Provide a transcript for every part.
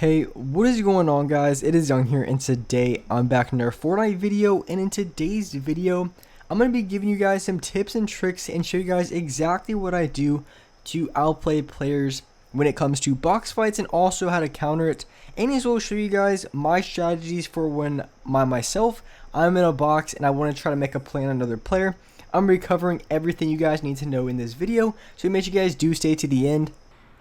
Hey, what is going on, guys? It is Young here, and today I'm back in our Fortnite video, and in today's video I'm going to be giving you guys some tips and tricks and show you guys exactly what I do to outplay players when it comes to box fights, and also how to counter it, and as well show you guys my strategies for when I'm in a box and I want to try to make a play on another player. I'm recovering everything you guys need to know in this video, so make sure you guys do stay to the end.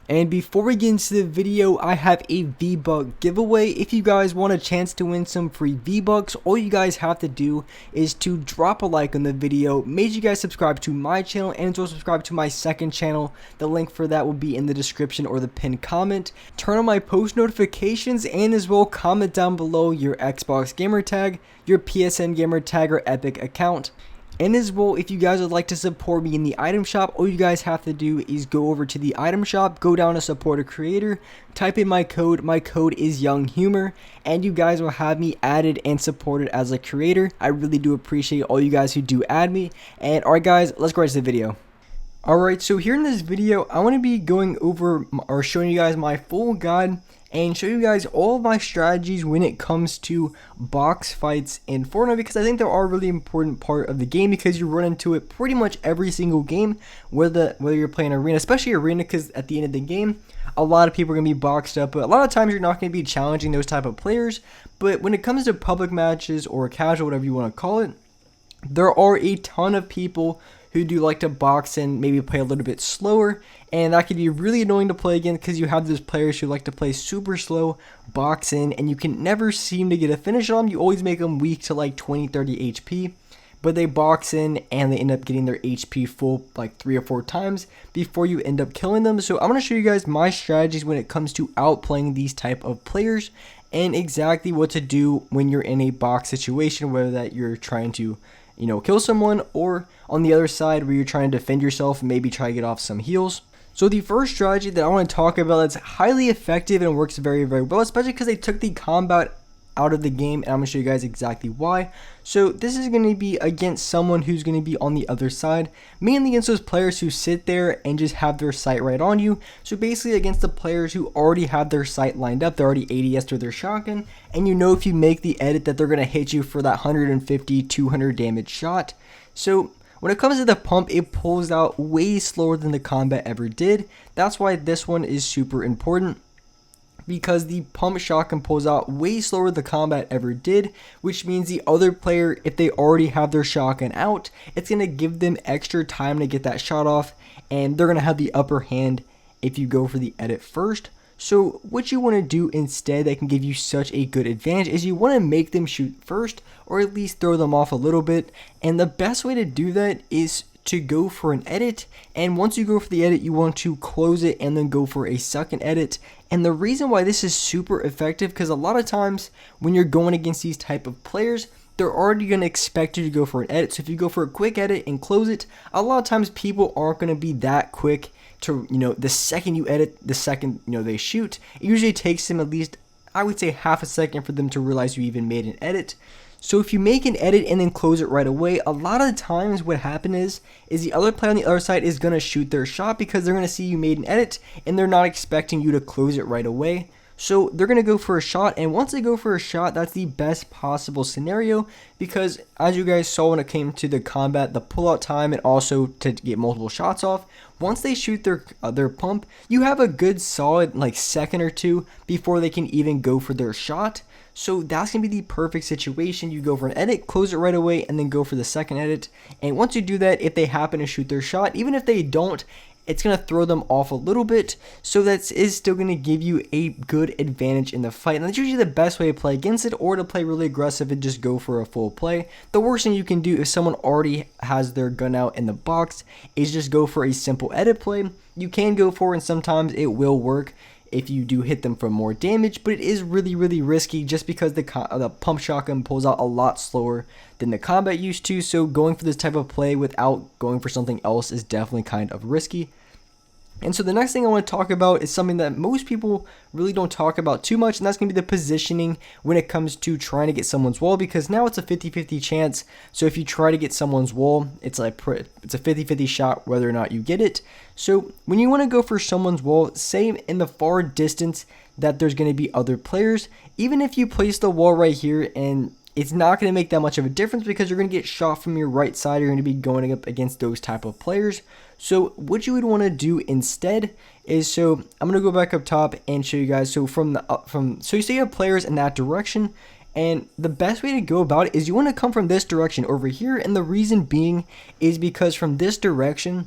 And before we get into the video, I have a V-Buck giveaway. If you guys want a chance to win some free V-Bucks, all you guys have to do is to drop a like on the video. Make sure you guys subscribe to my channel and also subscribe to my second channel. The link for that will be in the description or the pinned comment. Turn on my post notifications, and as well comment down below your Xbox gamer tag, your PSN gamer tag, or Epic account. And as well, if you guys would like to support me in the item shop, all you guys have to do is go over to the item shop, go down to support a creator, type in my code is Younghumor, and you guys will have me added and supported as a creator. I really do appreciate all you guys who do add me. And alright guys, let's go right to the video. Alright, so here in this video, I want to be going over or showing you guys my full guide and show you guys all of my strategies when it comes to box fights in Fortnite, because I think they are a really important part of the game, because you run into it pretty much every single game, whether you're playing arena, especially arena, because at the end of the game a lot of people are going to be boxed up, but a lot of times you're not going to be challenging those type of players. But when it comes to public matches or casual, whatever you want to call it, there are a ton of people who do like to box and maybe play a little bit slower, and that can be really annoying to play against, because you have those players who like to play super slow, box in, and you can never seem to get a finish on them. You always make them weak to like 20-30 HP, but they box in and they end up getting their HP full like 3 or 4 times before you end up killing them. So I'm going to show you guys my strategies when it comes to outplaying these type of players, and exactly what to do when you're in a box situation, whether that you're trying to kill someone, or on the other side where you're trying to defend yourself and maybe try to get off some heals. So the first strategy that I want to talk about that's highly effective and works very, very well, especially because they took the combat out of the game, and I'm going to show you guys exactly why. So this is going to be against someone who's going to be on the other side, mainly against those players who sit there and just have their sight right on you. So basically against the players who already have their sight lined up, they're already ADS to their shotgun, and if you make the edit that they're going to hit you for that 150-200 damage shot. So when it comes to the pump, it pulls out way slower than the combat ever did. That's why this one is super important, because the pump shotgun pulls out way slower than the combat ever did, which means the other player, if they already have their shotgun out, it's going to give them extra time to get that shot off, and they're going to have the upper hand if you go for the edit first. So what you want to do instead that can give you such a good advantage is you want to make them shoot first, or at least throw them off a little bit, and the best way to do that is to go for an edit. And once you go for the edit, you want to close it and then go for a second edit. And the reason why this is super effective, because a lot of times when you're going against these type of players, they're already going to expect you to go for an edit. So if you go for a quick edit and close it, a lot of times people aren't going to be that quick to, the second you edit, the second, they shoot. It usually takes them at least, I would say, half a second for them to realize you even made an edit. So if you make an edit and then close it right away, a lot of the times what happens is the other player on the other side is going to shoot their shot, because they're going to see you made an edit and they're not expecting you to close it right away. So they're going to go for a shot, and once they go for a shot, that's the best possible scenario, because as you guys saw when it came to the combat, the pullout time, and also to get multiple shots off, once they shoot their pump, you have a good solid like second or two before they can even go for their shot. So that's going to be the perfect situation. You go for an edit, close it right away, and then go for the second edit. And once you do that, if they happen to shoot their shot, even if they don't, it's going to throw them off a little bit. So that is still going to give you a good advantage in the fight. And that's usually the best way to play against it, or to play really aggressive and just go for a full play. The worst thing you can do if someone already has their gun out in the box is just go for a simple edit play. You can go for it, and sometimes it will work if you do hit them for more damage, but it is really, really risky, just because the pump shotgun pulls out a lot slower than the combat used to. So going for this type of play without going for something else is definitely kind of risky. And so the next thing I want to talk about is something that most people really don't talk about too much, and that's going to be the positioning when it comes to trying to get someone's wall, because now it's a 50-50 chance. So if you try to get someone's wall, it's a 50-50 shot whether or not you get it. So when you want to go for someone's wall, say in the far distance that there's going to be other players, even if you place the wall right here, and it's not going to make that much of a difference because you're going to get shot from your right side. You're going to be going up against those type of players. So what you would want to do instead is, so I'm going to go back up top and show you guys. So so you see you have players in that direction, and the best way to go about it is you want to come from this direction over here. And the reason being is because from this direction,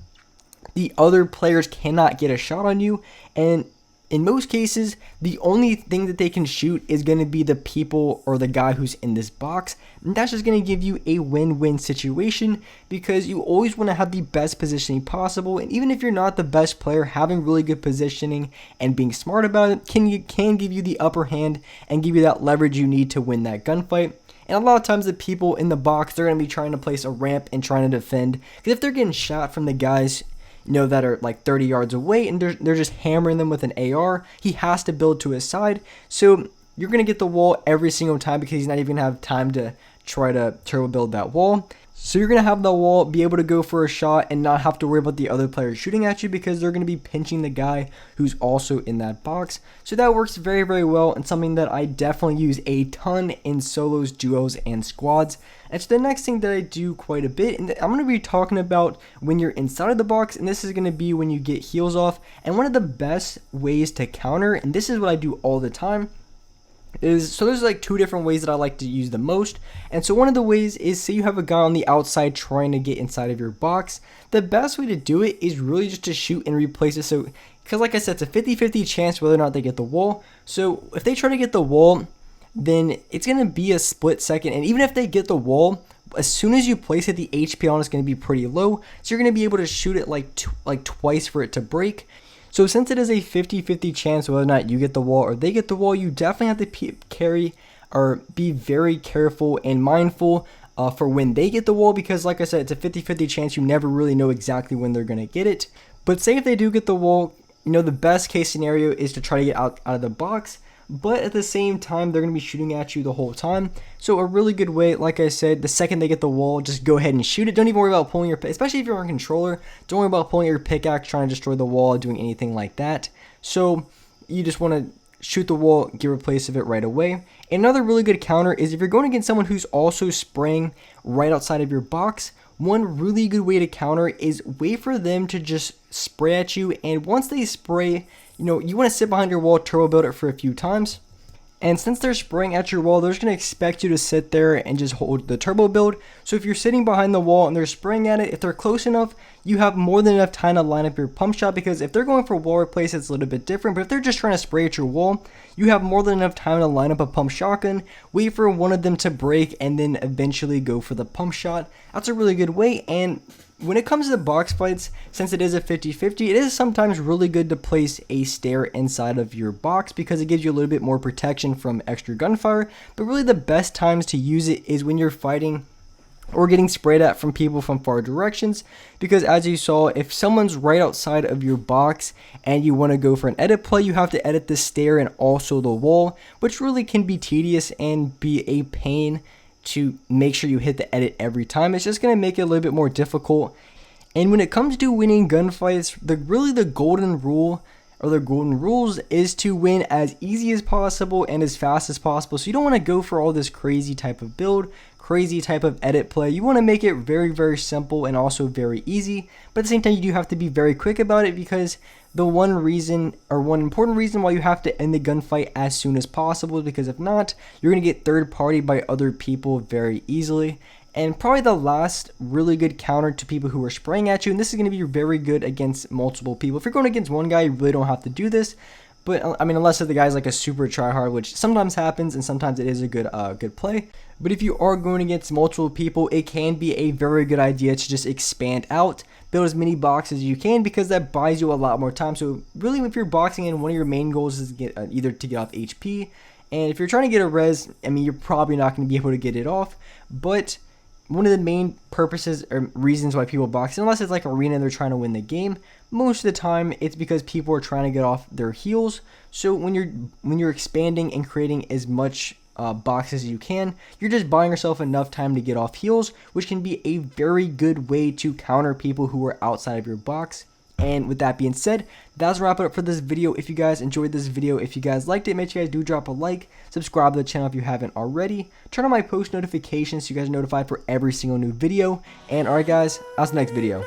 the other players cannot get a shot on you, and in most cases, the only thing that they can shoot is going to be the people or the guy who's in this box. And that's just going to give you a win-win situation, because you always want to have the best positioning possible. And even if you're not the best player, having really good positioning and being smart about it can give you the upper hand and give you that leverage you need to win that gunfight. And a lot of times the people in the box, they're going to be trying to place a ramp and trying to defend, because if they're getting shot from the guys that are like 30 yards away and they're just hammering them with an AR, he has to build to his side. So you're going to get the wall every single time, because he's not even going to have time to try to turbo build that wall. So you're going to have the wall be able to go for a shot and not have to worry about the other players shooting at you, because they're going to be pinching the guy who's also in that box. So that works very, very well, and something that I definitely use a ton in solos, duos, and squads. And so the next thing that I do quite a bit, and I'm going to be talking about when you're inside of the box, and this is going to be when you get heals off. And one of the best ways to counter, and this is what I do all the time, so there's like two different ways that I like to use the most. And so one of the ways is, say you have a guy on the outside trying to get inside of your box, the best way to do it is really just to shoot and replace it. So, because like I said, it's a 50-50 chance whether or not they get the wall. So if they try to get the wall, then it's going to be a split second. And even if they get the wall, as soon as you place it, the HP on it's going to be pretty low. So you're going to be able to shoot it like twice for it to break. So since it is a 50-50 chance whether or not you get the wall or they get the wall, you definitely have to be very careful and mindful for when they get the wall, because like I said, it's a 50-50 chance. You never really know exactly when they're going to get it. But say if they do get the wall, the best case scenario is to try to get out of the box. But at the same time, they're going to be shooting at you the whole time. So a really good way, like I said, the second they get the wall, just go ahead and shoot it. Don't even worry about pulling especially if you're on controller, don't worry about pulling your pickaxe, trying to destroy the wall, doing anything like that. So you just want to shoot the wall, get replace of it right away. Another really good counter is if you're going against someone who's also spraying right outside of your box, one really good way to counter is wait for them to just spray at you. And once they spray, you want to sit behind your wall, turbo build it for a few times. And since they're spraying at your wall, they're just going to expect you to sit there and just hold the turbo build. So if you're sitting behind the wall and they're spraying at it, if they're close enough, you have more than enough time to line up your pump shot, because if they're going for wall replace, it's a little bit different. But if they're just trying to spray at your wall, you have more than enough time to line up a pump shotgun, wait for one of them to break, and then eventually go for the pump shot. That's a really good way. And when it comes to the box fights, since it is a 50-50, it is sometimes really good to place a stair inside of your box, because it gives you a little bit more protection from extra gunfire. But really the best times to use it is when you're fighting or getting sprayed at from people from far directions, because as you saw, if someone's right outside of your box and you want to go for an edit play, you have to edit the stair and also the wall, which really can be tedious and be a pain to make sure you hit the edit every time. It's just going to make it a little bit more difficult. And when it comes to winning gunfights, the golden rule or the golden rules is to win as easy as possible and as fast as possible. So you don't want to go for all this crazy type of build, crazy type of edit play. You want to make it very, very simple and also very easy. But at the same time, you do have to be very quick about it, because the one important reason why you have to end the gunfight as soon as possible is because if not, you're going to get third party by other people very easily. And probably the last really good counter to people who are spraying at you, and this is going to be very good against multiple people. If you're going against one guy, you really don't have to do this. But I mean, unless the guy's like a super tryhard, which sometimes happens and sometimes it is a good play. But if you are going against multiple people, it can be a very good idea to just expand out, build as many boxes as you can, because that buys you a lot more time. So really, if you're boxing in, one of your main goals is to get either to get off HP, and if you're trying to get a res, I mean, you're probably not going to be able to get it off. But one of the main purposes or reasons why people box, unless it's like arena and they're trying to win the game, most of the time it's because people are trying to get off their heels. So when you're expanding and creating as much boxes as you can, you're just buying yourself enough time to get off heels, which can be a very good way to counter people who are outside of your box. And with that being said, that's wrap it up for this video. If you guys enjoyed this video, if you guys liked it, make sure you guys do drop a like, subscribe to the channel if you haven't already, turn on my post notifications so you guys are notified for every single new video. And alright guys, that's the next video.